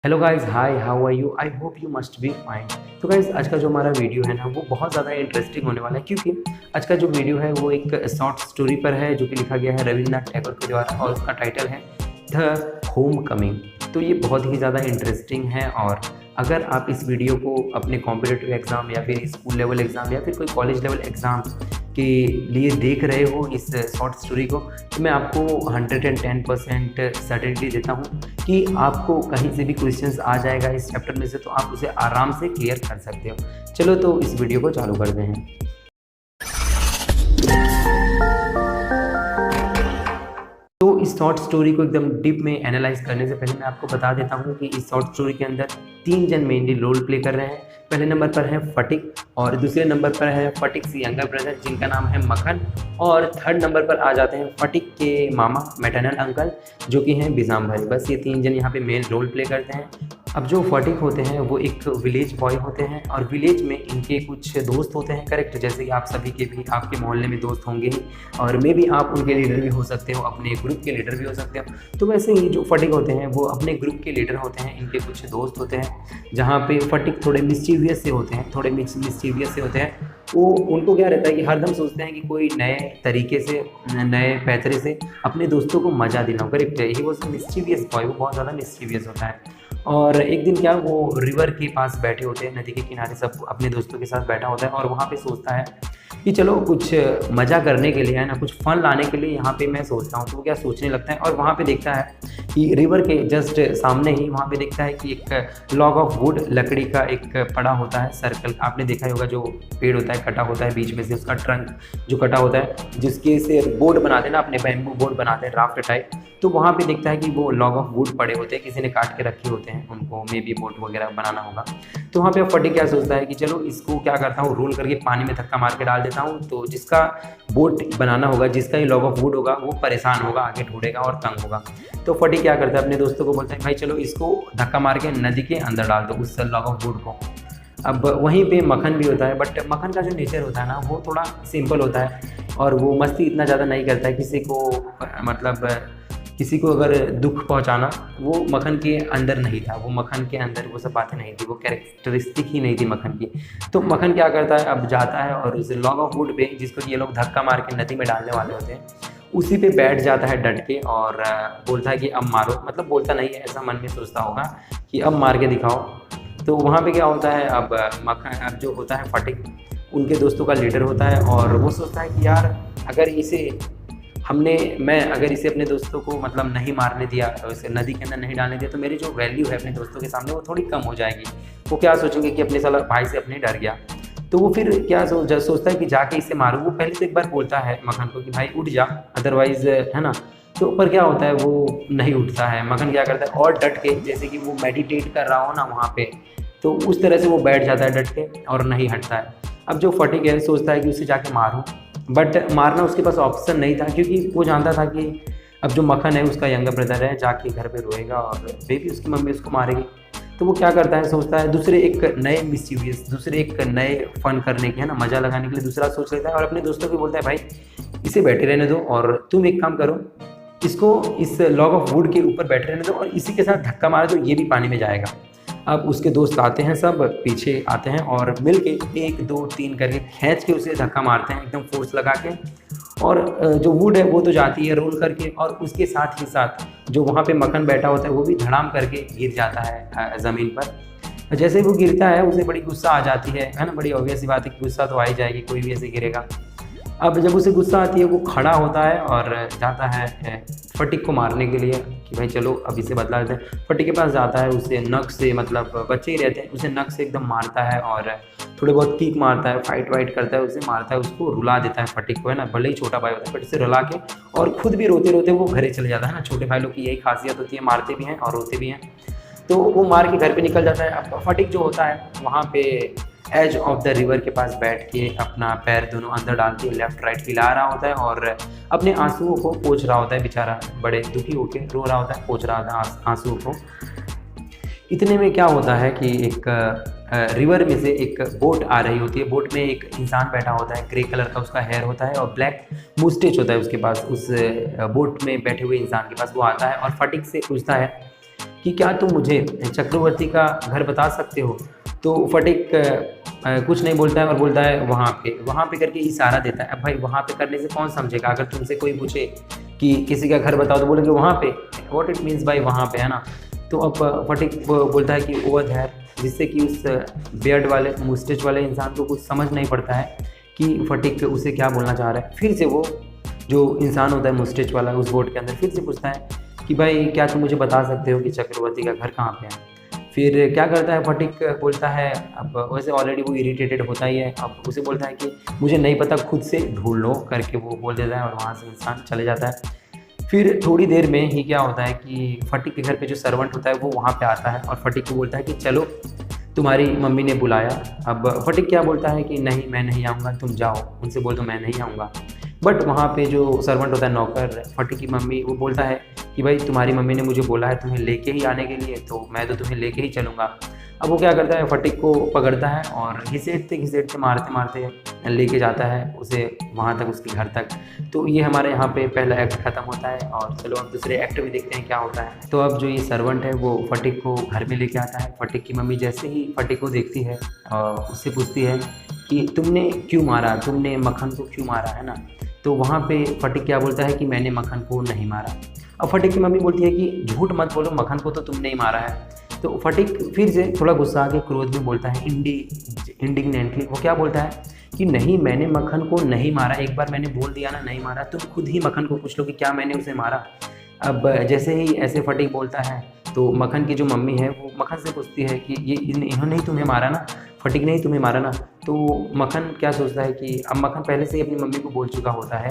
Hello guys, hi, how are you? I hope you must be fine. तो guys, आज का जो हमारा वीडियो है ना, वो बहुत ज़्यादा इंटरेस्टिंग होने वाला है, क्योंकि आज का जो वीडियो है वो एक शॉर्ट स्टोरी पर है जो कि लिखा गया है रविन्द्रनाथ टैगोर के द्वारा, और उसका टाइटल है द होम कमिंग। तो ये बहुत ही ज़्यादा इंटरेस्टिंग है, और अगर आप इस वीडियो को अपने कॉम्पिटिटिव एग्ज़ाम या फिर स्कूल लेवल एग्ज़ाम या फिर कोई कॉलेज लेवल एग्ज़ाम के लिए देख रहे हो इस शॉर्ट स्टोरी को, तो मैं आपको 110% सर्टेनिटी देता हूँ कि आपको कहीं से भी क्वेश्चंस आ जाएगा इस चैप्टर में से, तो आप उसे आराम से क्लियर कर सकते हो। चलो तो इस वीडियो को चालू करते हैं। तो इस शॉर्ट स्टोरी को एकदम डीप में एनालाइज करने से पहले मैं आपको बता देता हूँ कि इस शॉर्ट स्टोरी के अंदर 3 जन मेनली रोल प्ले कर रहे हैं। पहले नंबर पर है फटिक, और दूसरे नंबर पर है फटिक से यंगर ब्रदर जिनका नाम है मक्खन, और थर्ड नंबर पर आ जाते हैं फटिक के मामा मैटरनल अंकल जो कि हैं बिजाम भाई। बस ये 3 जन यहाँ पे मेन रोल प्ले करते हैं। अब जो फटिक होते हैं वो एक विलेज बॉय होते हैं, और विलेज में इनके कुछ दोस्त होते हैं, करेक्ट, जैसे कि आप सभी के भी आपके मोहल्ले में दोस्त होंगे ही, और मे भी आप उनके लीडर भी हो सकते हो, अपने ग्रुप के लीडर भी हो सकते हो। तो वैसे ही जो फटिक होते हैं वो अपने ग्रुप के लीडर होते हैं, इनके कुछ दोस्त होते हैं, जहाँ पे फटिक थोड़े मिस्चीवियस से होते हैं, थोड़े मिस्चीवियस से होते हैं। वो उनको क्या रहता है कि हरदम सोचते हैं कि कोई नए तरीके से, नए पैतरे से अपने दोस्तों को मज़ा दिलाऊं, करेक्ट। ही वो मिस्चीवियस बॉय, वो बहुत ज़्यादा मिस्चीवियस होता है। और एक दिन क्या, वो रिवर के पास बैठे होते हैं, नदी के किनारे, सब अपने दोस्तों के साथ बैठा होता है, और वहाँ पे सोचता है कि चलो कुछ मज़ा करने के लिए, है ना, कुछ फन लाने के लिए यहाँ पे मैं सोचता हूँ। तो वो क्या सोचने लगता है, और वहाँ पे देखता है कि रिवर के जस्ट सामने ही वहाँ पे देखता है कि एक लॉग ऑफ वुड, लकड़ी का एक पड़ा होता है सर्कल। आपने देखा ही होगा, जो पेड़ होता है कटा होता है, बीच में से उसका ट्रंक जो कटा होता है, जिसके से बोर्ड बनाते हैं ना, अपने बैम्बू बोर्ड बनाते हैं, राफ्ट टाइप। तो वहाँ पे देखता है कि वो लॉग ऑफ वुड पड़े होते हैं, किसी ने काट के रखे होते हैं, उनको मे बी बोट वगैरह बनाना होगा। तो वहाँ पे फटिक क्या सोचता है कि चलो इसको क्या करता हूँ, रोल करके पानी में धक्का मार के डाल देता हूँ, तो जिसका बोट बनाना होगा, जिसका ये लॉग ऑफ वुड होगा, वो परेशान होगा, आगे ढूंढेगा और तंग होगा। तो फटिक क्या करता है, अपने दोस्तों को बोलता है भाई चलो इसको धक्का मार के नदी के अंदर डाल दो, उस लॉग ऑफ वुड को। अब वहीं पे मक्खन भी होता है, बट मक्खन का जो नेचर होता है ना, वो थोड़ा सिंपल होता है, और वो मस्ती इतना ज़्यादा नहीं करता है किसी को, मतलब किसी को अगर दुख पहुंचाना, वो मक्खन के अंदर नहीं था। वो मक्खन के अंदर वो सब बातें नहीं थी, वो कैरेक्टरिस्टिक ही नहीं थी मक्खन की। तो मक्खन क्या करता है, अब जाता है और उस लॉग ऑफ वुड पे, जिसको ये लोग धक्का मार के नदी में डालने वाले होते हैं, उसी पे बैठ जाता है डट के, और बोलता है कि अब मारो। मतलब बोलता नहीं है, ऐसा मन में सोचता होगा कि अब मार के दिखाओ। तो वहाँ पे क्या होता है, अब मक्खन, अब जो होता है फटिक, उनके दोस्तों का लीडर होता है, और वो सोचता है कि यार अगर मैं अगर इसे अपने दोस्तों को मतलब नहीं मारने दिया, इसे नदी के अंदर नहीं डालने दिया, तो मेरी जो वैल्यू है अपने दोस्तों के सामने वो थोड़ी कम हो जाएगी। वो क्या सोचेंगे कि अपने साला भाई से अपने डर गया। तो वो फिर क्या सोचता है कि जाके इसे मारूं। वो पहले तो एक बार बोलता है मक्खन को कि भाई उठ जा, अदरवाइज, है ना। तो पर क्या होता है, वो नहीं उठता है। मक्खन क्या करता है, और डट के, जैसे कि वो मेडिटेट कर रहा हो ना वहाँ पे, तो उस तरह से वो बैठ जाता है डट के और नहीं हटता है। अब जो फटिक है सोचता है कि उसे जाके मारूं, बट मारना उसके पास ऑप्शन नहीं था, क्योंकि वो जानता था कि अब जो मक्खन है उसका यंगर ब्रदर है, जाके घर पे रोएगा और बेबी उसकी मम्मी उसको मारेगी। तो वो क्या करता है, सोचता है दूसरे एक नए मिस्चीवियस, दूसरे एक नए फन करने के, है ना, मज़ा लगाने के लिए दूसरा सोच लेता है, और अपने दोस्तों को बोलता है भाई इसे बैठे रहने दो, और तुम एक काम करो, इसको इस लॉग ऑफ वुड के ऊपर बैठे रहने दो, और इसी के साथ धक्का मारा तो ये भी पानी में जाएगा। अब उसके दोस्त आते हैं, सब पीछे आते हैं, और मिल के 1 2 3 करके खींच के उसे धक्का मारते हैं, एकदम फोर्स लगा के। और जो वुड है वो तो जाती है रोल करके, और उसके साथ ही साथ जो वहाँ पे मक्खन बैठा होता है वो भी धड़ाम करके गिर जाता है ज़मीन पर। जैसे ही वो गिरता है उसे बड़ी गुस्सा आ जाती है ना, बड़ी ऑब्वियस सी बात है कि गुस्सा तो आ ही जाएगी, कोई भी ऐसे गिरेगा। अब जब उसे गुस्सा आती है, वो खड़ा होता है और जाता है फटिक को मारने के लिए कि भाई चलो अब इसे बदला देते हैं। फटिक के पास जाता है, उसे नख से, मतलब बच्चे ही रहते हैं, उसे नख से एकदम मारता है, और थोड़े बहुत किक मारता है, फाइट वाइट करता है, उसे मारता है, उसको रुला देता है फटिक को, है ना। भले ही छोटा भाई होता है, बट उसे रुला के, और खुद भी रोते रोते वो घरे चले जाता है ना। छोटे भाई लोग की यही खासियत होती है, मारते भी हैं और रोते भी हैं। तो वो मार के घर पे निकल जाता है। अब फटिक जो होता है वहाँ पे एज ऑफ द रिवर के पास बैठ के अपना पैर दोनों अंदर डाल के लेफ्ट राइट हिला रहा होता है, और अपने आंसुओं को पोंछ रहा होता है। बेचारा बड़े दुखी होकर रो रहा होता है, पोंछ रहा होता है आंसुओं को। इतने में क्या होता है कि एक रिवर में से एक बोट आ रही होती है। बोट में एक इंसान बैठा होता है, ग्रे कलर का उसका हेयर होता है और ब्लैक मुस्टेच होता है उसके पास। उस बोट में बैठे हुए इंसान के पास वो आता है और फटिक से पूछता है कि क्या तुम मुझे चक्रवर्ती का घर बता सकते हो। तो फटिक कुछ नहीं बोलता है और बोलता है वहाँ पे करके इशारा देता है। अब भाई वहाँ पे करने से कौन समझेगा, अगर तुमसे कोई पूछे कि किसी का घर बताओ तो बोलोगे वहाँ पे, व्हाट इट मीन्स भाई वहाँ पे, है ना। तो अब फटिक बोलता है कि ओवर देयर, जिससे कि उस बियर्ड वाले मुस्टेच वाले इंसान को कुछ समझ नहीं पड़ता है कि फटिक उसे क्या बोलना चाह रहा है। फिर से वो जो इंसान होता है मुस्टेच वाला उस बोट के अंदर फिर से पूछता है कि भाई क्या तुम मुझे बता सकते हो कि चक्रवर्ती का घर कहाँ पे है। फिर क्या करता है फटिक, बोलता है, अब वैसे ऑलरेडी वो इरिटेटेड होता ही है, अब उसे बोलता है कि मुझे नहीं पता, खुद से ढूंढ लो करके वो बोल देता है और वहाँ से इंसान चले जाता है। फिर थोड़ी देर में ही क्या होता है कि फटिक के घर पे जो सर्वेंट होता है वो वहाँ पे आता है और फटिक को बोलता है कि चलो तुम्हारी मम्मी ने बुलाया। अब फटिक क्या बोलता है कि नहीं मैं नहीं आऊँगा, तुम जाओ उनसे बोल दो मैं नहीं आऊँगा। बट वहाँ पे जो सर्वेंट होता है नौकर, फटिक की मम्मी, वो बोलता है कि भाई तुम्हारी मम्मी ने मुझे बोला है तुम्हें लेके ही आने के लिए, तो मैं तो तुम्हें लेके ही चलूँगा। अब वो क्या करता है, फटिक को पकड़ता है और घिसेटते मारते मारते लेके जाता है उसे वहाँ तक, उसके घर तक। तो ये हमारे यहाँ पे पहला एक्ट ख़त्म होता है और चलो अब दूसरे एक्ट भी देखते हैं क्या होता है। तो अब जो ये सर्वेंट है वो फटिक को घर में लेके आता है। फटिक की मम्मी जैसे ही फटिक को देखती है उससे पूछती है कि तुमने क्यों मारा, तुमने मक्खन को क्यों मारा, है ना। तो वहाँ पे फटिक क्या बोलता है कि मैंने मक्खन को नहीं मारा। अब फटिक की मम्मी बोलती है कि झूठ मत बोलो, मक्खन को तो तुमने ही मारा है। तो फटिक फिर से थोड़ा गुस्सा आके क्रोध में बोलता है, इंडिग्नेंटली वो क्या बोलता है कि नहीं मैंने मक्खन को नहीं मारा, एक बार मैंने बोल दिया ना नहीं मारा, तुम खुद ही मक्खन को पूछ लो कि क्या मैंने उसे मारा। अब जैसे ही ऐसे फटिक बोलता है तो मक्खन की जो मम्मी है वो मक्खन से पूछती है कि ये इन्होंने ही तुम्हें मारा ना, फटिक ने ही तुम्हें मारा ना। तो मक्खन क्या सोचता है कि अब मक्खन पहले से ही अपनी मम्मी को बोल चुका होता है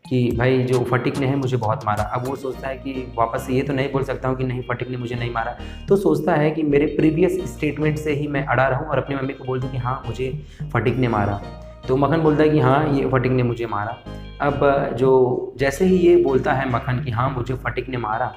कि भाई जो फटिक ने है मुझे बहुत मारा। अब वो सोचता है कि वापस से ये तो नहीं बोल सकता हूँ कि नहीं फटिक ने मुझे नहीं मारा, तो सोचता है कि मेरे प्रीवियस स्टेटमेंट से ही मैं अड़ा रहूँ और अपनी मम्मी को बोल दूँ कि हाँ मुझे फटिक ने मारा। तो मक्खन बोलता है कि हाँ ये फटिक ने मुझे मारा। अब जो जैसे ही ये बोलता है मक्खन कि हाँ मुझे फटिक ने मारा,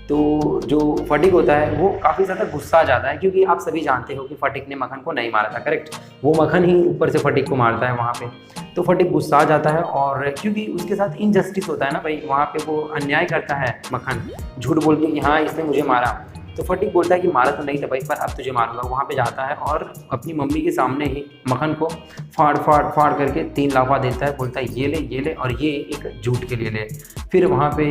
तो जो फटिक होता है वो काफ़ी ज़्यादा गुस्सा आ जाता है, क्योंकि आप सभी जानते हो कि फटिक ने मक्खन को नहीं मारा था, करेक्ट। वो मक्खन ही ऊपर से फटिक को मारता है वहाँ पे। तो फटिक गुस्सा आ जाता है और क्योंकि उसके साथ इनजस्टिस होता है ना भाई, वहाँ पे वो अन्याय करता है मक्खन, झूठ बोल के कि हाँ इसने मुझे मारा। तो फटिक बोलता है कि मारा तो नहीं था भाई, पर अब तुझे मारूंगा। वहाँ पे जाता है और अपनी मम्मी के सामने ही मक्खन को फाड़ करके 3 लाफा देता है, बोलता है ये ले और ये एक झूठ के लिए ले। फिर वहाँ पे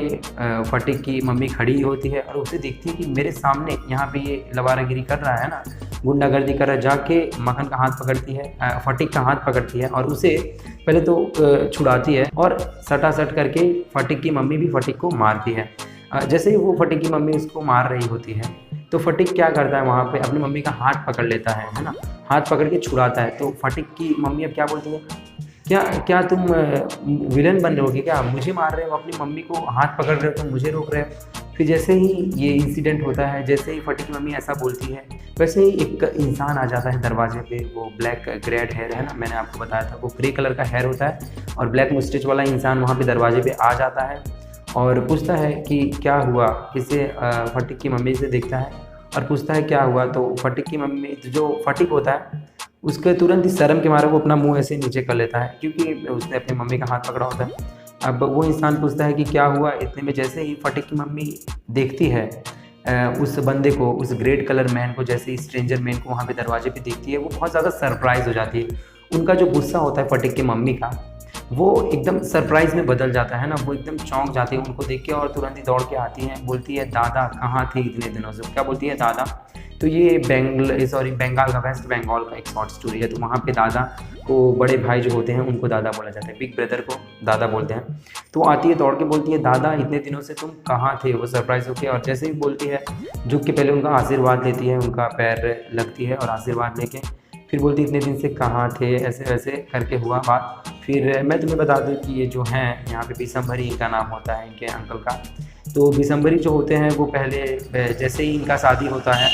फटिक की मम्मी खड़ी होती है और उसे देखती है कि मेरे सामने यहाँ पे ये लवारागिरी कर रहा है ना, गुंडागर्दी कर रहा है। जाके मक्खन का हाथ पकड़ती है, फटिक का हाथ पकड़ती है और उसे पहले तो छुड़ाती है और सटासट करके फटिक की मम्मी भी फटिक को मारती है। जैसे ही वो फटिक की मम्मी उसको मार रही होती है तो फटिक क्या करता है वहाँ पे अपनी मम्मी का हाथ पकड़ लेता है ना, हाथ पकड़ के छुड़ाता है। तो फटिक की मम्मी अब क्या बोलती है, क्या तुम विलन बन रहे हो कि क्या, मुझे मार रहे हो, अपनी मम्मी को हाथ पकड़ रहे हो, तुम मुझे रोक रहे हो। फिर जैसे ही ये इंसिडेंट होता है, जैसे ही फटिक की मम्मी ऐसा बोलती है, वैसे ही एक इंसान आ जाता है दरवाजे पे। वो ब्लैक ग्रेड हेयर है ना, मैंने आपको बताया था वो ग्रे कलर का हेयर होता है और ब्लैक मुस्टेच वाला इंसान वहाँ पे दरवाजे पे आ जाता है और पूछता है कि क्या हुआ। किसे फटिक की मम्मी से देखता है और पूछता है क्या हुआ। तो फटिक की मम्मी, जो फटिक होता है उसके तुरंत ही शर्म के मारे वो अपना मुंह ऐसे नीचे कर लेता है, क्योंकि उसने अपनी मम्मी का हाथ पकड़ा होता है। अब वो इंसान पूछता है कि क्या हुआ। इतने में जैसे ही फटिक की मम्मी देखती है उस बंदे को, उस ग्रेट कलर मैन को, जैसे ही स्ट्रेंजर मैन को वहाँ पे दरवाजे पे देखती है, वो बहुत ज़्यादा सरप्राइज हो जाती है। उनका जो गुस्सा होता है फटिक की मम्मी का, वो एकदम सरप्राइज में बदल जाता है ना, वो एकदम चौंक जाती है उनको देख के और तुरंत ही दौड़ के आती हैं, बोलती है दादा कहाँ थे इतने दिनों से। क्या बोलती है, दादा। तो ये बंगाल का, वेस्ट बंगाल का एक शॉर्ट स्टोरी है। तो वहाँ पे दादा को, बड़े भाई जो होते हैं उनको दादा बोला जाता है, बिग ब्रदर को दादा बोलते हैं। तो आती है दौड़ के बोलती है दादा इतने दिनों से तुम कहाँ थे। वो सरप्राइज होकर और जैसे ही बोलती है झुक के पहले उनका आशीर्वाद लेती है, उनका पैर लगती है और आशीर्वाद लेके फिर बोलती इतने दिन से कहाँ थे, ऐसे वैसे करके हुआ बात। फिर मैं तुम्हें बता दूं कि ये जो हैं यहाँ पे बिसम्भरी इनका नाम होता है इनके अंकल का। तो बिसम्भरी जो होते हैं वो पहले जैसे ही इनका शादी होता है,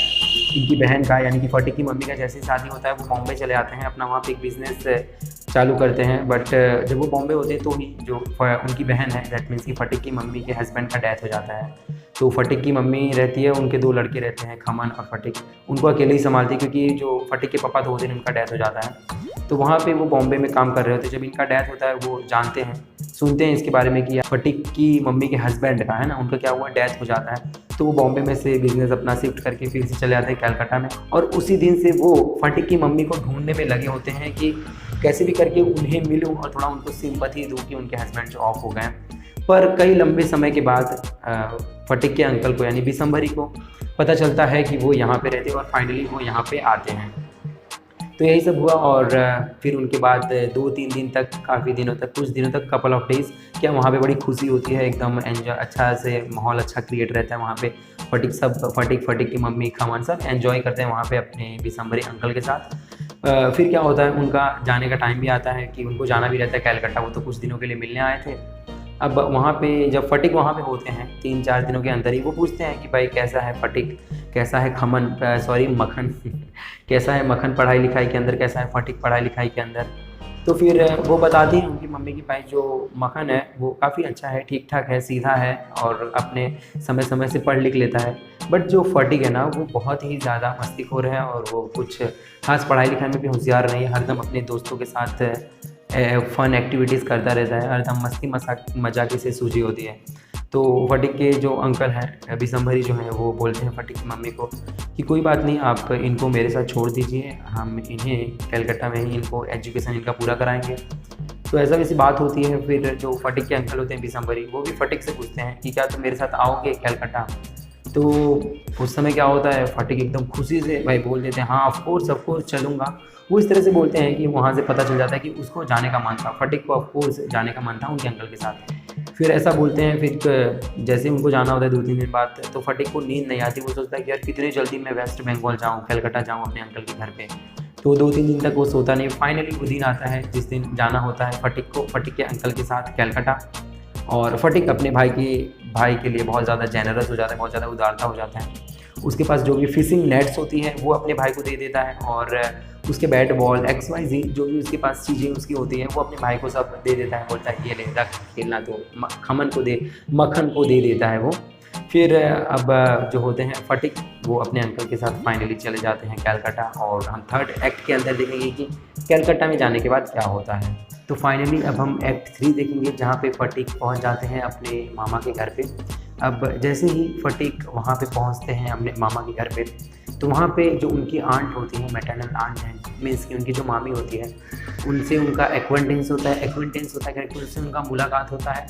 इनकी बहन का यानी कि फटिक की मम्मी का जैसे ही शादी होता है वो बॉम्बे चले आते हैं, अपना वहाँ पे एक बिज़नेस चालू करते हैं। बट जब वो बॉम्बे होते हैं तो ही जो उनकी बहन है, दैट मीन्स की फटिक की मम्मी के हस्बैंड का डेथ हो जाता है। तो फटिक की मम्मी रहती है, उनके 2 लड़के रहते हैं, खमन और फटिक, उनको अकेले ही संभालती है क्योंकि जो फटिक के पापा तो होते हैं उनका डेथ हो जाता है। तो वहाँ पे वो बॉम्बे में काम कर रहे होते हैं। जब इनका डेथ होता है वो जानते हैं, सुनते हैं इसके बारे में कि फटिक की मम्मी के हस्बैंड का, है ना, उनका क्या हुआ, डेथ हो जाता है। तो वो बॉम्बे में से बिजनेस अपना शिफ्ट करके फिर से चले जाते हैं कलकत्ता में। और उसी दिन से वो फटिक की मम्मी को ढूंढने में लगे होते हैं कि कैसे भी करके उन्हें मिलूं और थोड़ा उनको सिंपैथी दूं कि उनके हस्बैंड जो ऑफ हो गए। पर कई लंबे समय के बाद फटिक के अंकल को यानी बिशंभरी को पता चलता है कि वो यहाँ पे रहते हैं और फाइनली वो यहाँ पे आते हैं। तो यही सब हुआ और फिर उनके बाद 2-3 दिन तक, काफ़ी दिनों तक, कुछ दिनों तक, कपल ऑफ डेज़ क्या वहाँ पे बड़ी खुशी होती है, एकदम एंजॉय, अच्छा से माहौल अच्छा क्रिएट रहता है वहाँ पे। फटिक की मम्मी खमन सब एंजॉय करते हैं वहाँ पे अपने बिशंभरी अंकल के साथ। फिर क्या होता है, उनका जाने का टाइम भी आता है कि उनको जाना भी रहता है कलकत्ता। वो तो कुछ दिनों के लिए मिलने आए थे। अब वहाँ पे जब फटिक वहाँ पे होते हैं 3-4 दिनों के अंदर ही, वो पूछते हैं कि भाई कैसा है फटिक, कैसा है मक्खन कैसा है मक्खन पढ़ाई लिखाई के अंदर, कैसा है फटिक पढ़ाई लिखाई के अंदर। तो फिर वो बताती हैं उनकी मम्मी की भाई जो मक्खन है वो काफ़ी अच्छा है, ठीक ठाक है, सीधा है और अपने समय समय से पढ़ लिख लेता है। बट जो फटिक है ना वो बहुत ही ज़्यादा मस्तीखोर है और वो कुछ खास पढ़ाई लिखाई में भी होशियार नहीं है। हरदम अपने दोस्तों के साथ फ़न एक्टिविटीज़ करता रहता है, हरदम मस्ती मजाक से सूझी होती है। तो फटिक के जो अंकल हैं बिशंभरी जो हैं वो बोलते हैं फटिक की मम्मी को कि कोई बात नहीं, आप इनको मेरे साथ छोड़ दीजिए, हम इन्हें कलकत्ता में ही इनको एजुकेशन इनका पूरा कराएंगे। तो ऐसा वैसी बात होती है। फिर जो फटिक के अंकल होते हैं बिशंभरी, वो भी फटिक से पूछते हैं कि क्या तुम मेरे साथ आओगे कलकत्ता। तो उस समय क्या होता है, फटिक एकदम खुशी से भाई बोल देते हैं हाँ ऑफ कोर्स चलूँगा। वो इस तरह से बोलते हैं कि वहाँ से पता चल जाता है कि उसको जाने का मन था, फटिक को ऑफ कोर्स जाने का मन था उनके अंकल के साथ। फिर ऐसा बोलते हैं, फिर जैसे उनको जाना होता है 2-3 दिन बाद, तो फटिक को नींद नहीं आती। वो सोचता है कि यार कितनी जल्दी मैं वेस्ट बंगाल जाऊँ, कलकत्ता जाऊँ अपने अंकल के घर पे। तो 2-3 दिन तक वो सोता नहीं। फाइनली वो दिन आता है जिस दिन जाना होता है फटिक को, फटिक के अंकल के साथ कलकत्ता। और फटिक अपने भाई के लिए बहुत ज़्यादा जेनरस हो जाता है, बहुत ज़्यादा उदारता हो जाता है। उसके पास जो भी फिशिंग नेट्स होती हैं वो अपने भाई को दे देता है और उसके बैट बॉल XYZ जो भी उसके पास चीज़ें उसकी होती हैं वो अपने भाई को सब दे देता है। बोलता है ये ले रख, खेलना तो मक्खन को दे देता है वो। फिर अब जो होते हैं फटिक वो अपने अंकल के साथ फाइनली चले जाते हैं कलकत्ता। और हम 3rd एक्ट के अंदर देखेंगे कि कलकत्ता में जाने के बाद क्या होता है। तो फाइनली अब हम एक्ट 3 देखेंगे जहाँ पे फटिक पहुँच जाते हैं अपने मामा के घर पे। अब जैसे ही फटिक वहाँ पे पहुँचते हैं अपने मामा के घर पे, तो वहाँ पे जो उनकी आंट होती है, मैटरनल आंट है, मीन्स की उनकी जो मामी होती है, उनसे उनका एक्वेंटेंस होता है करेक्ट, उनसे उनका मुलाकात होता है।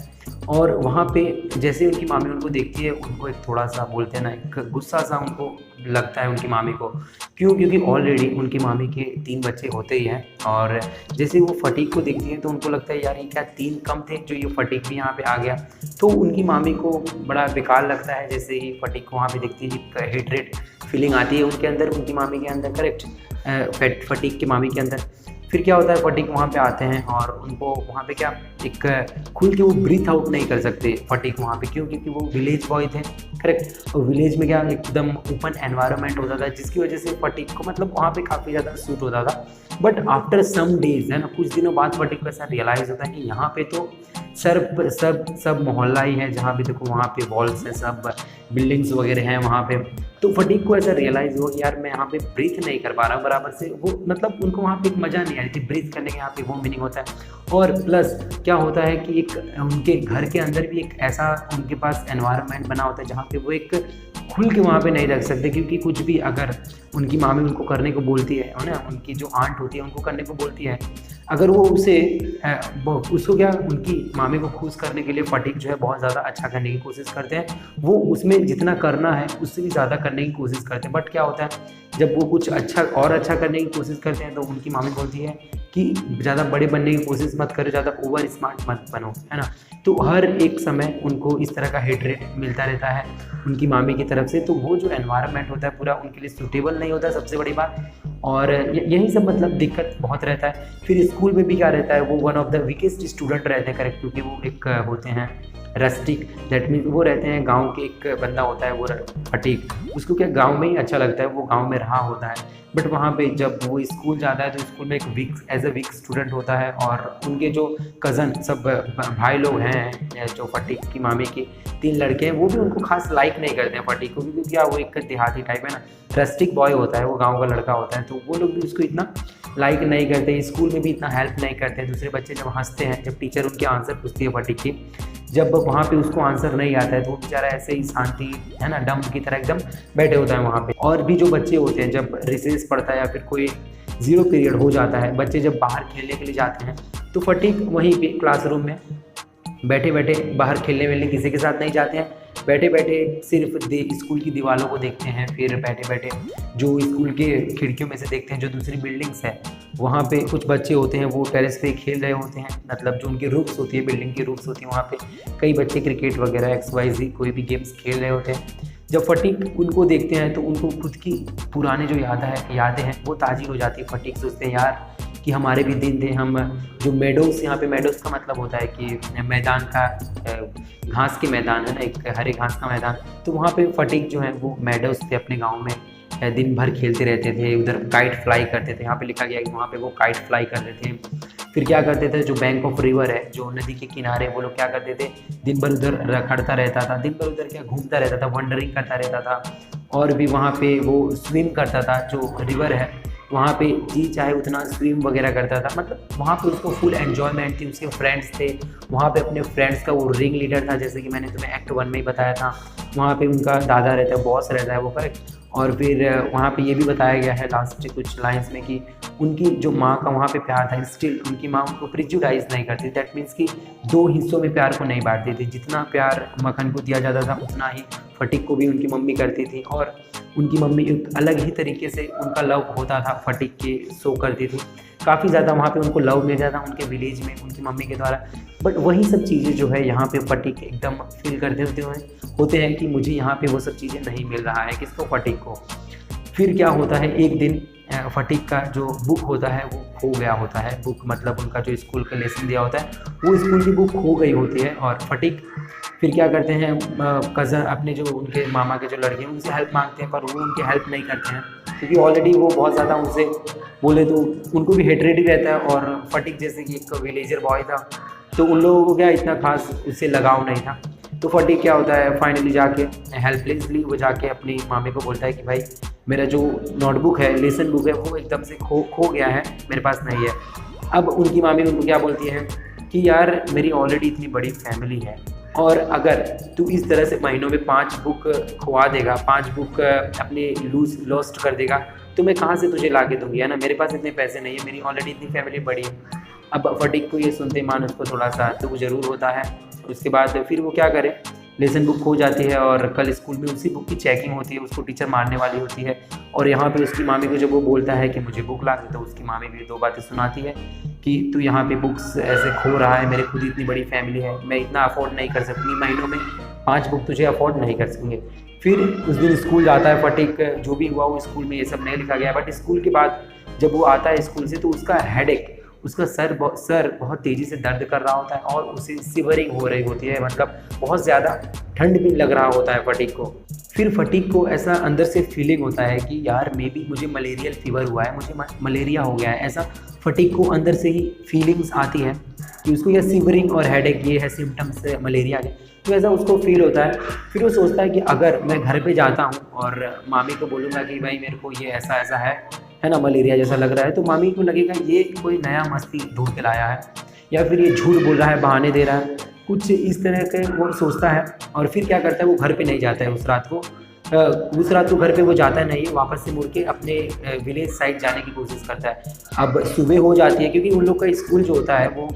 और वहाँ पे जैसे उनकी मामी उनको देखती है, उनको एक थोड़ा सा बोलते हैं ना, एक गुस्सा सा उनको लगता है उनकी मामी को। क्योंकि ऑलरेडी उनकी मामी के 3 बच्चे होते ही हैं। और जैसे वो फटिक को देखती है तो उनको लगता है यार ये क्या 3 कम थे जो ये फटिक भी यहाँ पे आ गया। तो उनकी मामी को बड़ा बेकार लगता है जैसे ही फटिक को वहाँ पे देखती है, एक हेट्रेड फीलिंग आती है उनके अंदर, उनकी मामी के अंदर, करेक्ट, फटिक की मामी के अंदर। फिर क्या होता है, फटिक वहाँ पे आते हैं और उनको वहाँ पे क्या एक खुल के वो ब्रीथ आउट नहीं कर सकते फटिक वहाँ पे। क्यों? क्योंकि वो विलेज बॉय थे, करेक्ट। और विलेज में क्या एकदम ओपन एनवायरनमेंट होता था जिसकी वजह से फटिक को मतलब वहाँ पे काफ़ी ज़्यादा सूट होता था। बट आफ्टर सम डेज है ना, कुछ दिनों बाद फटिक को ऐसा रियलाइज़ होता है कि यहाँ पे तो सब मोहल्ला ही है, जहाँ भी देखो वहाँ पे वॉल्स हैं, सब बिल्डिंग्स वगैरह हैं वहाँ पे। तो फटिक को ऐसा रियलाइज़ हुआ कि यार मैं यहाँ पे ब्रीथ नहीं कर पा रहा बराबर से। वो मतलब उनको वहाँ पे एक मज़ा नहीं आ रही थी ब्रीथ करने के, यहाँ पे वो मीनिंग होता है। और प्लस क्या होता है कि एक उनके घर के अंदर भी एक ऐसा उनके पास एनवायरनमेंट बना होता है जहाँ पे वो एक खुल के वहाँ पे नहीं रख सकते। क्योंकि कुछ भी अगर उनकी मामी उनको करने को बोलती है ना, उनकी जो आंट होती है उनको करने को बोलती है, अगर वो उसको क्या, उनकी मामी को खुश करने के लिए फटिक जो है बहुत ज़्यादा अच्छा करने की कोशिश करते हैं। वो उसमें जितना करना है उससे भी ज़्यादा करने की कोशिश करते हैं। बट क्या होता है, जब वो कुछ अच्छा करने की कोशिश करते हैं तो उनकी मामी बोलती है कि ज़्यादा बड़े बनने की कोशिश मत करो, ज़्यादा ओवर स्मार्ट मत बनो, है ना। तो हर एक समय उनको इस तरह का हेट मिलता रहता है उनकी मामी की तरफ से। तो वो जो एनवायरनमेंट होता है पूरा उनके लिए सूटेबल नहीं होता, सबसे बड़ी बात। और यही सब मतलब दिक्कत बहुत रहता है। फिर स्कूल में भी क्या रहता है, वो one of the weakest student रहते हैं, करेक्ट। क्योंकि वो एक होते हैं रस्टिक, दैट मीन्स वो रहते हैं गांव के, एक बंदा होता है वो फटिक, उसको क्या गांव में ही अच्छा लगता है, वो गांव में रहा होता है। बट वहाँ पे जब वो स्कूल जाता है तो स्कूल में एक एज अ वीक स्टूडेंट होता है। और उनके जो कज़न सब भाई लोग हैं, जो फटिक की मामी के 3 लड़के हैं, वो भी उनको खास लाइक नहीं करते हैं फटिक को। क्योंकि क्या वो एक देहाती टाइप है ना, रस्टिक बॉय होता है, वो गाँव का लड़का होता है। तो वो लोग भी उसको इतना लाइक नहीं करते, स्कूल में भी इतना हेल्प नहीं करते हैं। दूसरे बच्चे जब हंसते हैं, जब टीचर उनके आंसर पूछती है फटिक की, जब वहाँ पे उसको आंसर नहीं आता है तो वो बेचारा ऐसे ही शांति है ना डम की तरह एकदम बैठे होता है वहाँ पे। और भी जो बच्चे होते हैं जब रिसेस पड़ता है या फिर कोई जीरो पीरियड हो जाता है, बच्चे जब बाहर खेलने के लिए जाते हैं तो फटीक वहीं पे क्लासरूम में बैठे बैठे, बाहर खेलने वेलने किसी के साथ नहीं जाते हैं, बैठे बैठे सिर्फ स्कूल की दीवारों को देखते हैं। फिर बैठे बैठे जो स्कूल के खिड़कियों में से देखते हैं जो दूसरी बिल्डिंग्स है, वहाँ पे कुछ बच्चे होते हैं वो टेरेस पे खेल रहे होते हैं, मतलब जो उनकी रूफ्स होती है, बिल्डिंग की रूफ्स होती है, वहाँ पे कई बच्चे क्रिकेट वगैरह XYZ कोई भी गेम्स खेल रहे होते हैं। जब फटीक उनको देखते हैं तो उनको खुद की पुराने जो यादें हैं वो ताज़ी हो जाती है। फटीक सोचते हैं यार कि हमारे भी दिन थे, हम जो मेडोज़, यहाँ पे मेडोज़ का मतलब होता है कि मैदान का, घास के मैदान है ना, एक हरे घास का मैदान, तो वहाँ पे फटीक जो है वो मेडोज़ थे अपने गांव में, दिन भर खेलते रहते थे, उधर काइट फ्लाई करते थे। यहाँ पे लिखा गया है कि वहाँ पे वो काइट फ्लाई करते थे। फिर क्या करते थे, जो बैंक ऑफ रिवर है, जो नदी के किनारे, वो लोग क्या करते थे, दिन भर उधर रखड़ता रहता था, दिन भर उधर क्या घूमता रहता था, वंडरिंग करता रहता था। और भी वहाँ पे वो स्विम करता था, जो रिवर है वहाँ पे जी चाहे उतना स्विम वगैरह करता था, मतलब वहाँ पे उसको फुल एन्जॉयमेंट थी। उसके फ्रेंड्स थे वहाँ पे, अपने फ्रेंड्स का वो रिंग लीडर था, जैसे कि मैंने तुम्हें एक्ट 1 में ही बताया था। वहाँ पे उनका दादा रहता है, बॉस रहता है वो, करेक्ट। और फिर वहाँ पे ये भी बताया गया है लास्ट कुछ लाइन्स में कि उनकी जो माँ का वहाँ पे प्यार था, स्टिल उनकी माँ उनको प्रिजुडाइज नहीं करती। दैट मीन्स कि दो हिस्सों में प्यार को नहीं बांटती थी। जितना प्यार मक्खन को दिया जाता था उतना ही फटीक को भी उनकी मम्मी करती थी। और उनकी मम्मी एक अलग ही तरीके से उनका लव होता था, फटीक के शो करती थी। काफ़ी ज़्यादा वहाँ पे उनको लव मिल जाता उनके विलेज में उनकी मम्मी के द्वारा। बट वही सब चीज़ें जो है यहाँ पे फटीक एकदम फील करते होते हैं कि मुझे यहाँ पे वो सब चीज़ें नहीं मिल रहा है, किसको, फटीक को। फिर क्या होता है, एक दिन फटीक का जो बुक होता है वो खो गया होता है। बुक मतलब उनका जो स्कूल का लेसन दिया होता है वो स्कूल की बुक खो गई होती है। और फटीक फिर क्या करते हैं, कज़न अपने जो उनके मामा के जो लड़के हैं उनसे हेल्प मांगते हैं, पर वो उनकी हेल्प नहीं करते हैं क्योंकि ऑलरेडी वो बहुत ज़्यादा उनसे बोले तो उनको भी हेटरेट ही रहता है। और फटीक जैसे कि एक विलेजर बॉय था तो उन लोगों को क्या इतना खास उससे लगाव नहीं था। तो फटीक क्या होता है, फाइनली जाके हेल्पलेसली वो जाके अपनी मामी को बोलता है कि भाई मेरा जो नोटबुक है, लेसन बुक है, वो एकदम से खो गया है, मेरे पास नहीं है। अब उनकी मामी उनको क्या बोलती है कि यार मेरी ऑलरेडी इतनी बड़ी फैमिली है और अगर तू इस तरह से महीनों में 5 बुक खुआ देगा, 5 बुक अपने लॉस्ट कर देगा, तो मैं कहाँ से तुझे ला के दूँगी, है ना। मेरे पास इतने पैसे नहीं है, मेरी ऑलरेडी इतनी फैमिली बड़ी है। अब फटीक को ये सुनते मान उसको थोड़ा सा तो ज़रूर होता है। उसके बाद फिर वो क्या करे, लेसन बुक खो जाती है और कल स्कूल में उसी बुक की चेकिंग होती है, उसको टीचर मारने वाली होती है। और यहाँ पे उसकी मामी को जब वो बोलता है कि मुझे बुक ला दे, तो उसकी मामी भी 2 बातें सुनाती है कि तू यहाँ पे बुक्स ऐसे खो रहा है, मेरे खुद इतनी बड़ी फैमिली है, मैं इतना अफोर्ड नहीं कर सकूँगी, महीनों में 5 बुक तुझे अफोर्ड नहीं कर सकेंगे। फिर उस दिन स्कूल जाता है फटीक, जो भी हुआ वो स्कूल में ये सब नहीं लिखा गया। बट स्कूल के बाद जब वो आता है स्कूल से तो उसका हेडेक, उसका सर बहुत तेज़ी से दर्द कर रहा होता है और उसे सिवरिंग हो रही होती है, मतलब बहुत ज़्यादा ठंड भी लग रहा होता है फटीक को। फिर फटीक को ऐसा अंदर से फीलिंग होता है कि यार मे बी मुझे मलेरियल फीवर हुआ है, मुझे मलेरिया हो गया है, ऐसा फटीक को अंदर से ही फीलिंग्स आती है कि उसको यह सिवरिंग और हेडेक ये है सिम्टम्स मलेरिया के, तो ऐसा उसको फील होता है। फिर वो सोचता है कि अगर मैं घर पे जाता हूँ और मामी को बोलूँगा कि भाई मेरे को ये ऐसा ऐसा है ना, मलेरिया जैसा लग रहा है, तो मामी को लगेगा ये कोई नया मस्ती ढूंढ के लाया है या फिर ये झूठ बोल रहा है, बहाने दे रहा है, कुछ इस तरह के वो सोचता है। और फिर क्या करता है, वो घर पे नहीं जाता है उस रात को। घर पे वो जाता नहीं है, वापस से मुड़ के अपने विलेज साइड जाने की कोशिश करता है। अब सुबह हो जाती है क्योंकि उन लोग का स्कूल जो होता है वो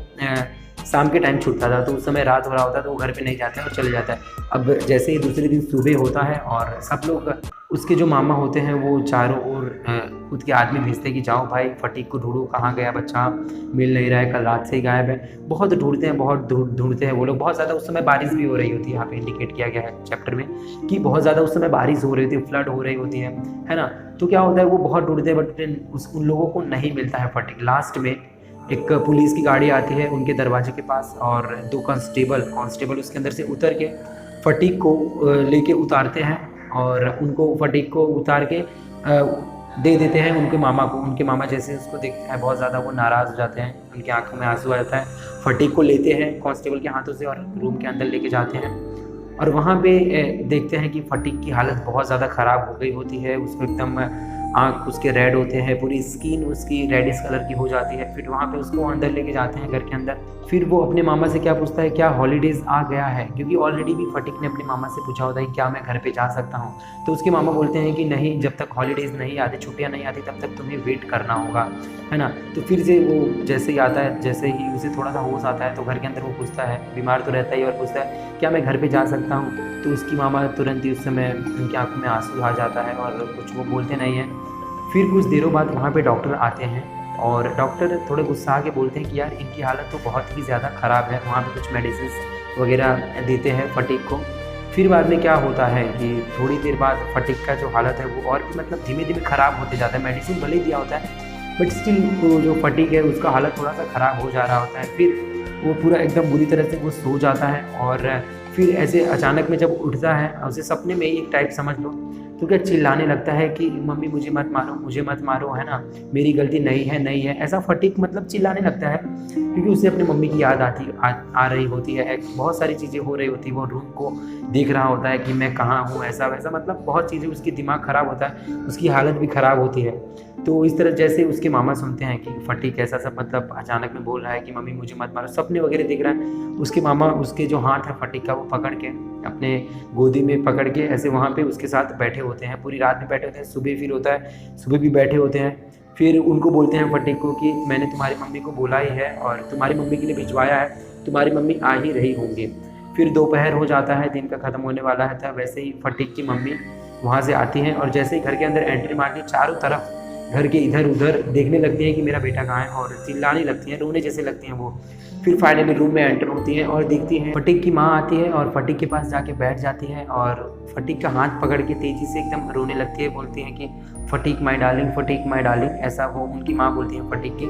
शाम के टाइम छूटता था, तो उस समय रात हो रहा होता है, तो वो घर पे नहीं जाता है और चले जाता है। अब जैसे ही दूसरे दिन सुबह होता है और सब लोग, उसके जो मामा होते हैं वो चारों ओर खुद के आदमी भेजते हैं कि जाओ भाई फटीक को ढूंढो, कहाँ गया बच्चा, मिल नहीं रहा है, कल रात से ही गायब है। बहुत ढूंढते हैं, बहुत ढूंढते हैं वो लोग। बहुत ज़्यादा उस समय बारिश भी हो रही होती है, यहाँ पे इंडिकेट किया गया है चैप्टर में कि बहुत ज़्यादा उस समय बारिश हो रही होती है, फ्लड हो रही होती है ना। तो क्या होता है, वो बहुत ढूंढते हैं बट उन लोगों को नहीं मिलता है फटीक। लास्ट में एक पुलिस की गाड़ी आती है उनके दरवाजे के पास और 2 कांस्टेबल उसके अंदर से उतर के फटीक को लेके उतारते हैं और उनको फटीक को उतार के दे देते हैं उनके मामा को। उनके मामा जैसे उसको देखते हैं बहुत ज़्यादा वो नाराज़ हो जाते हैं, उनकी आंखों में आंसू आ जाता है। फटीक को लेते हैं कांस्टेबल के हाथों से और रूम के अंदर लेके जाते हैं और वहाँ पे देखते हैं कि फटीक की हालत बहुत ज़्यादा ख़राब हो गई होती है। उसको एकदम आँख उसके रेड होते हैं, पूरी स्किन उसकी रेडिश कलर की हो जाती है। फिर वहाँ पे उसको अंदर लेके जाते हैं घर के अंदर। फिर वो अपने मामा से क्या पूछता है, क्या हॉलीडेज़ आ गया है, क्योंकि ऑलरेडी भी फटीक ने अपने मामा से पूछा होता है क्या मैं घर पे जा सकता हूँ। तो उसके मामा बोलते हैं कि नहीं, जब तक हॉलीडेज़ नहीं आती, छुट्टियाँ नहीं आती, तब तक तुम्हें वेट करना होगा, है ना। तो फिर से वो जैसे ही आता है, जैसे ही उसे थोड़ा सा होश आता है तो घर के अंदर वो पूछता है, बीमार तो रहता ही, और पूछता है क्या मैं घर पे जा सकता हूँ। तो उसकी मामा तुरंत ही उस समय उनकी आंखों में आंसू आ जाता है और कुछ वो बोलते नहीं हैं। फिर कुछ देरों बाद वहाँ पे डॉक्टर आते हैं और डॉक्टर थोड़े गुस्सा के बोलते हैं कि यार इनकी हालत तो बहुत ही ज़्यादा ख़राब है। वहाँ पे कुछ मेडिसिन वगैरह देते हैं फटीक को। फिर बाद में क्या होता है कि थोड़ी देर बाद फटीक का जो हालत है वो और भी मतलब धीमे धीमे ख़राब होते जाता है। मेडिसिन भले ही दिया होता है बट स्टिल वो जो फटीक है उसका हालत थोड़ा सा ख़राब हो जा रहा होता है। फिर वो पूरा एकदम बुरी तरह से वो सो जाता है और फिर ऐसे अचानक में जब उठता है, उसे सपने में ही एक टाइप समझ लो, तो क्या चिल्लाने लगता है कि मम्मी मुझे मत मारो, मुझे मत मारो, है ना, मेरी गलती नहीं है, नहीं है, ऐसा फटीक मतलब चिल्लाने लगता है। क्योंकि उसे अपनी मम्मी की याद आ रही होती है, बहुत सारी चीज़ें हो रही होती है, वो रूम को देख रहा होता है कि मैं कहाँ हूँ, ऐसा वैसा, मतलब बहुत चीज़ें, उसकी दिमाग ख़राब होता है, उसकी हालत भी ख़राब होती है। तो इस तरह जैसे उसके मामा सुनते हैं कि फटीक ऐसा सब मतलब अचानक में बोल रहा है कि मम्मी मुझे मत मारो, सपने वगैरह देख रहा है, उसके मामा उसके जो हाथ है फटीक का वो पकड़ के अपने गोदी में पकड़ के ऐसे वहाँ पे उसके साथ बैठे होते हैं, पूरी रात भी बैठे होते हैं, सुबह फिर होता है, सुबह भी बैठे होते हैं। फिर उनको बोलते हैं फटीक को कि मैंने तुम्हारी मम्मी को बोला ही है और तुम्हारी मम्मी के लिए भिजवाया है, तुम्हारी मम्मी आ ही रही होंगी। फिर दोपहर हो जाता है, दिन का ख़त्म होने वाला है था, वैसे ही फटीक की मम्मी वहाँ से आती हैं और जैसे ही घर के अंदर एंट्री मारती, चारों तरफ घर के इधर उधर देखने लगती हैं कि मेरा बेटा कहाँ है और चिल्लाने लगती हैं, रोने जैसे लगती हैं वो। फिर फाइनली रूम में एंटर होती हैं और देखती हैं फटीक की माँ आती है और फटीक के पास जाके बैठ जाती है और फटीक का हाथ पकड़ के तेज़ी से एकदम रोने लगती है, बोलती हैं कि fatigue my darling, fatigue my darling, ऐसा वो उनकी माँ बोलती है फटीक की।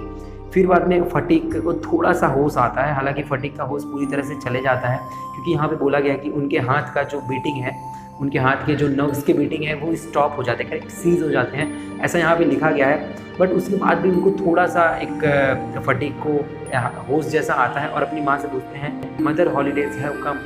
फिर बाद में फटीक को थोड़ा सा होश आता है, हालांकि फटीक का होश पूरी तरह से चले जाता है क्योंकि यहाँ पे बोला गया है कि उनके हाथ का जो बीटिंग है, उनके हाथ के जो नर्व्स के बीटिंग है वो स्टॉप हो जाते हैं, करेक्ट सीज हो जाते हैं, ऐसा यहाँ पे लिखा गया है। बट उसके बाद भी उनको थोड़ा सा एक फटीक को होश जैसा आता है और अपनी माँ से पूछते हैं मदर हॉलीडेज हैव कम।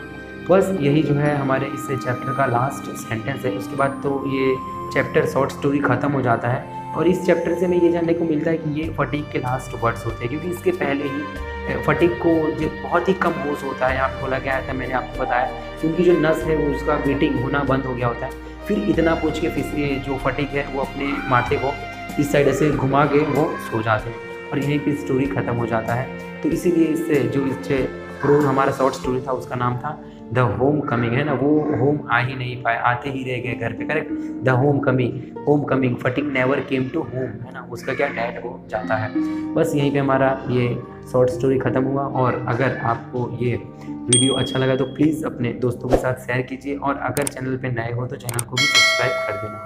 बस यही जो है हमारे इस चैप्टर का लास्ट सेंटेंस है। उसके बाद तो ये चैप्टर शॉर्ट स्टोरी ख़त्म हो जाता है और इस चैप्टर से हमें ये जानने को मिलता है कि ये फटीक के लास्ट वर्ड्स होते हैं, क्योंकि इसके पहले ही फटीक को जो बहुत ही कम होश होता है, आपको बोला गया था, मैंने आपको बताया कि उनकी जो नस है वो उसका बीटिंग होना बंद हो गया होता है। फिर इतना पूछ के फिर जो फटीक है वो अपने माथे को इस साइड से घुमा के वो सो जाते हैं और यहीं पे स्टोरी ख़त्म हो जाता है। तो इसीलिए इससे जो इससे प्रो हमारा शॉर्ट स्टोरी था उसका नाम था द होम कमिंग, है ना, वो होम आ ही नहीं पाए, आते ही रह गए घर पे, correct, the home coming Phatik never came to home, है ना, उसका क्या डैड हो जाता है। बस यहीं पे हमारा ये शॉर्ट स्टोरी ख़त्म हुआ। और अगर आपको ये वीडियो अच्छा लगा तो प्लीज़ अपने दोस्तों के साथ शेयर कीजिए और अगर चैनल पे नए हो तो चैनल को भी सब्सक्राइब कर देना।